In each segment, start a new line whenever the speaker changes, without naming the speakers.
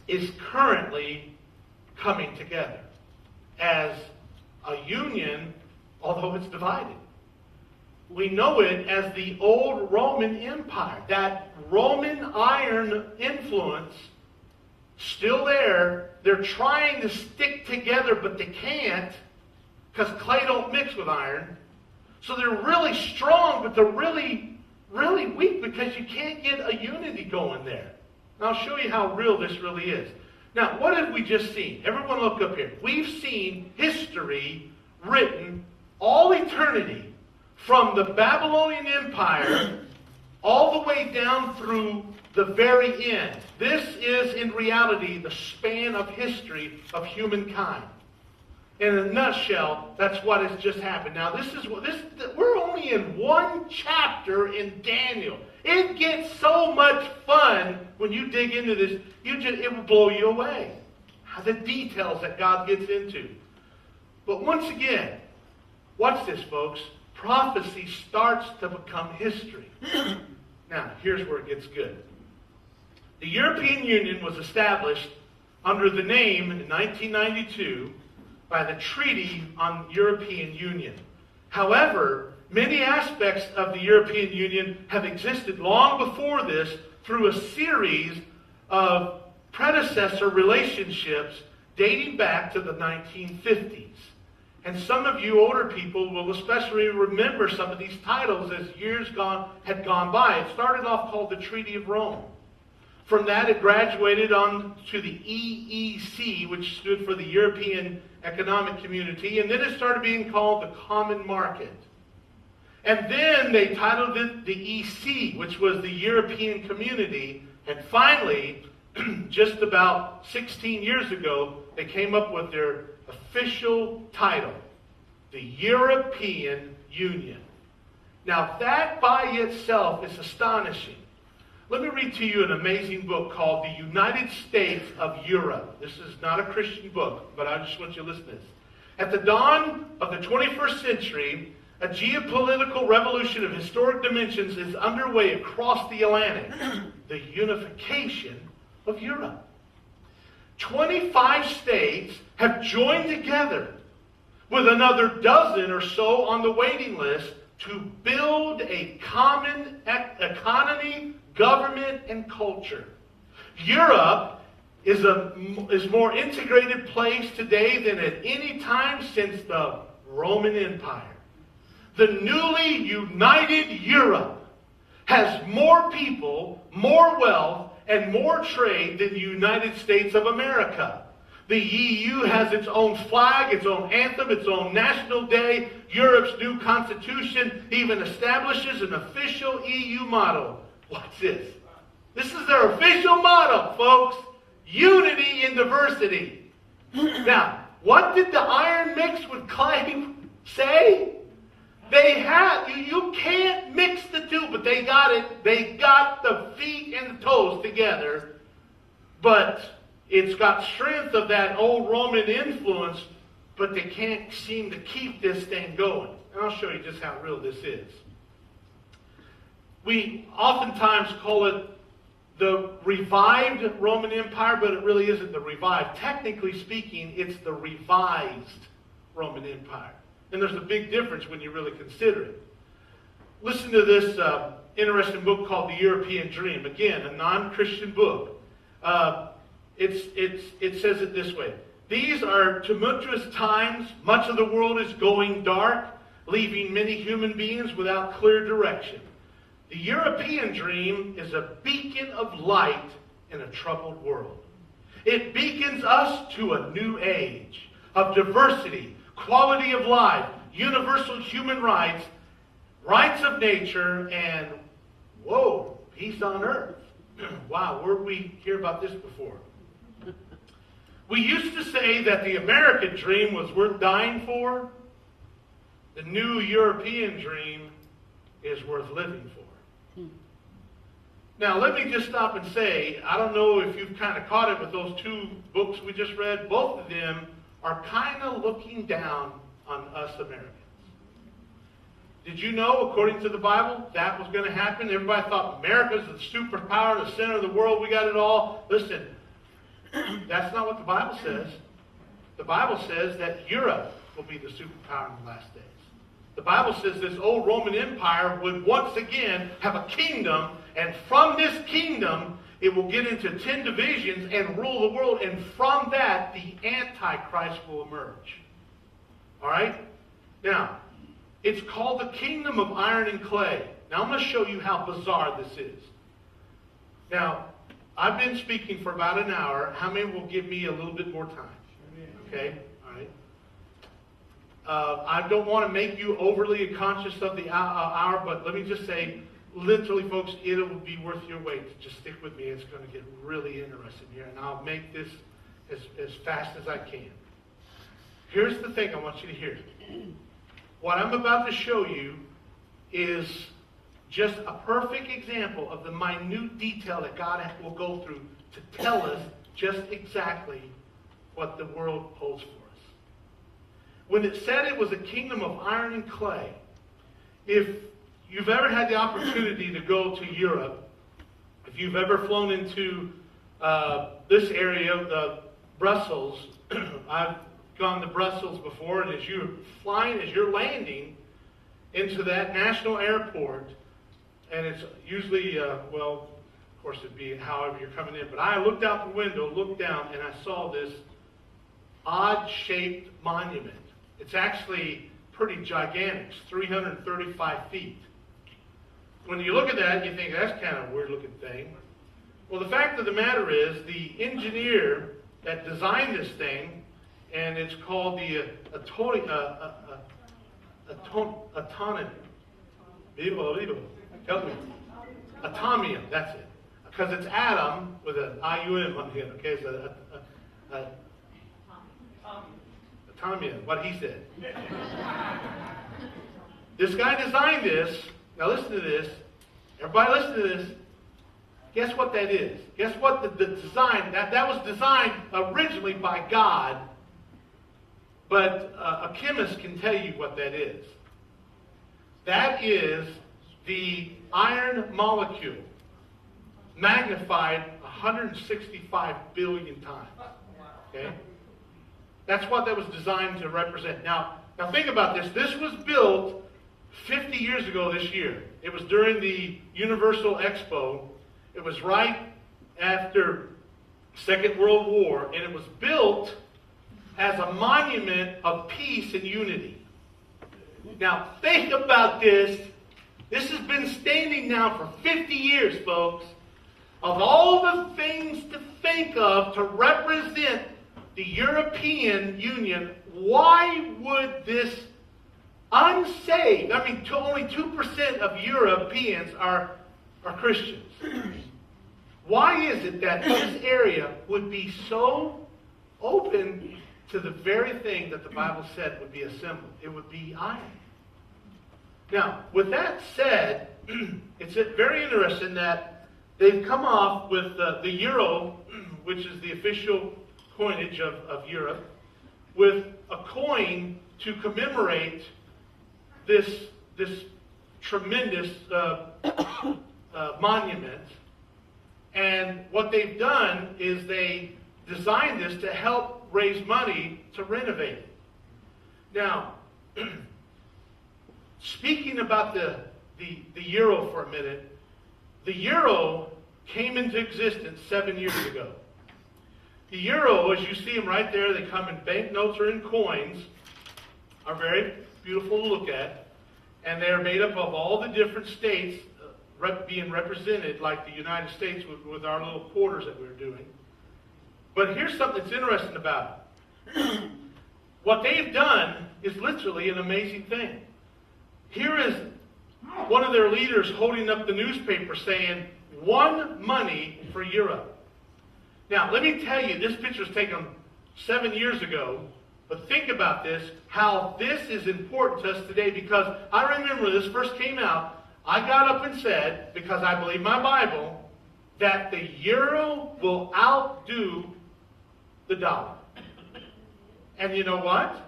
is currently coming together as a union, although it's divided. We know it as the old Roman Empire. That Roman iron influence, still there. They're trying to stick together, but they can't because clay don't mix with iron. So they're really strong, but they're really, really weak because you can't get a unity going there. And I'll show you how real this really is. Now, what have we just seen? Everyone look up here. We've seen history written all eternity from the Babylonian Empire all the way down through the very end. This is, in reality, the span of history of humankind. In a nutshell, that's what has just happened. Now, we're only in one chapter in Daniel. It gets so much fun when you dig into this. It will blow you away. The details that God gets into. But once again, watch this, folks. Prophecy starts to become history. Now, here's where it gets good. The European Union was established under the name in 1992 by the Treaty on European Union. However, many aspects of the European Union have existed long before this through a series of predecessor relationships dating back to the 1950s. And some of you older people will especially remember some of these titles as years had gone by. It started off called the Treaty of Rome. From that, it graduated on to the EEC, which stood for the European Economic Community, and then it started being called the Common Market. And then they titled it the EC, which was the European Community, and finally, just about 16 years ago, they came up with their official title, the European Union. Now, that by itself is astonishing. Let me read to you an amazing book called The United States of Europe. This is not a Christian book, but I just want you to listen to this. At the dawn of the 21st century, a geopolitical revolution of historic dimensions is underway across the Atlantic. The unification of Europe. 25 states have joined together with another dozen or so on the waiting list to build a common economy, government, and culture. Europe is more integrated place today than at any time since the Roman Empire. The newly united Europe has more people, more wealth, and more trade than the United States of America. The EU has its own flag, its own anthem, its own national day. Europe's new constitution even establishes an official EU motto. What's this? This is their official motto, folks. Unity in diversity. Now, what did the iron mix with clay say? They had, you can't mix the two, but they got it. They got the feet and the toes together. But it's got strength of that old Roman influence, but they can't seem to keep this thing going. And I'll show you just how real this is. We oftentimes call it the revived Roman Empire, but it really isn't the revived. Technically speaking, it's the revised Roman Empire. And there's a big difference when you really consider it. Listen to this interesting book called The European Dream. Again, a non-Christian book. It says it this way. These are tumultuous times. Much of the world is going dark, leaving many human beings without clear direction. The European dream is a beacon of light in a troubled world. It beacons us to a new age of diversity, quality of life, universal human rights, rights of nature, and, whoa, peace on earth. Wow, where did we hear about this before? We used to say that the American dream was worth dying for. The new European dream is worth living for. Now, let me just stop and say, I don't know if you've kind of caught it with those two books we just read. Both of them are kind of looking down on us Americans. Did you know, according to the Bible, that was going to happen? Everybody thought America's the superpower, the center of the world, we got it all. Listen, That's not what the Bible says. The Bible says that Europe will be the superpower in the last days. The Bible says this old Roman Empire would once again have a kingdom, and from this kingdom, it will get into 10 divisions and rule the world, and from that, the Antichrist will emerge. All right? Now, it's called the kingdom of iron and clay. Now, I'm going to show you how bizarre this is. Now, I've been speaking for about an hour. How many will give me a little bit more time? Okay? All right. I don't want to make you overly conscious of the hour, but let me just say, literally, folks, it will be worth your wait. Just stick with me. It's going to get really interesting here, and I'll make this as fast as I can. Here's the thing I want you to hear. What I'm about to show you is just a perfect example of the minute detail that God will go through to tell us just exactly what the world holds for us. When it said it was a kingdom of iron and clay, if you've ever had the opportunity to go to Europe, if you've ever flown into this area, Brussels, I've gone to Brussels before, and as you're landing into that national airport, and it's usually, well, of course it'd be however you're coming in, but I looked out the window, looked down, and I saw this odd-shaped monument. It's actually pretty gigantic. It's 335 feet. When you look at that, you think, that's kind of a weird-looking thing. Well, the fact of the matter is, the engineer that designed this thing, and it's called the atomium, that's it. Because it's atom with an I-U-M on the end, okay? So atomium, what he said. This guy designed this. Now listen to this. Everybody listen to this. Guess what that is? Guess what the design, that was designed originally by God, but a chemist can tell you what that is. That is the iron molecule magnified 165 billion times. Okay? That's what that was designed to represent. Now think about this. This was built 50 years ago this year. It was during the Universal Expo. It was right after Second World War, and it was built as a monument of peace and unity. Now, think about this. This has been standing now for 50 years, folks. Of all the things to think of to represent the European Union, why would this unsaved, only 2% of Europeans are Christians. Why is it that this area would be so open to the very thing that the Bible said would be assembled? It would be iron. Now, with that said, it's very interesting that they've come off with the euro, which is the official coinage of Europe, with a coin to commemorate this tremendous monument. And what they've done is they designed this to help raise money to renovate it. Now, speaking about the euro for a minute, the euro came into existence 7 years ago. The euro, as you see them right there, they come in banknotes or in coins, are very beautiful to look at, and they are made up of all the different states being represented, like the United States with our little quarters that we're doing. But here's something that's interesting about it. What they've done is literally an amazing thing. Here is one of their leaders holding up the newspaper saying, "One money for Europe." Now, let me tell you, this picture was taken 7 years ago, but think about this, how this is important to us today, because I remember when this first came out, I got up and said, because I believe my Bible, that the euro will outdo the dollar. And you know what?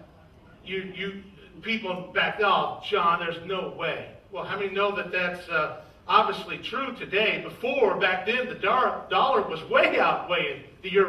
You people back, oh, John, there's no way. Well, how many know that that's obviously true today? Before, back then, the dollar was way outweighing the euro.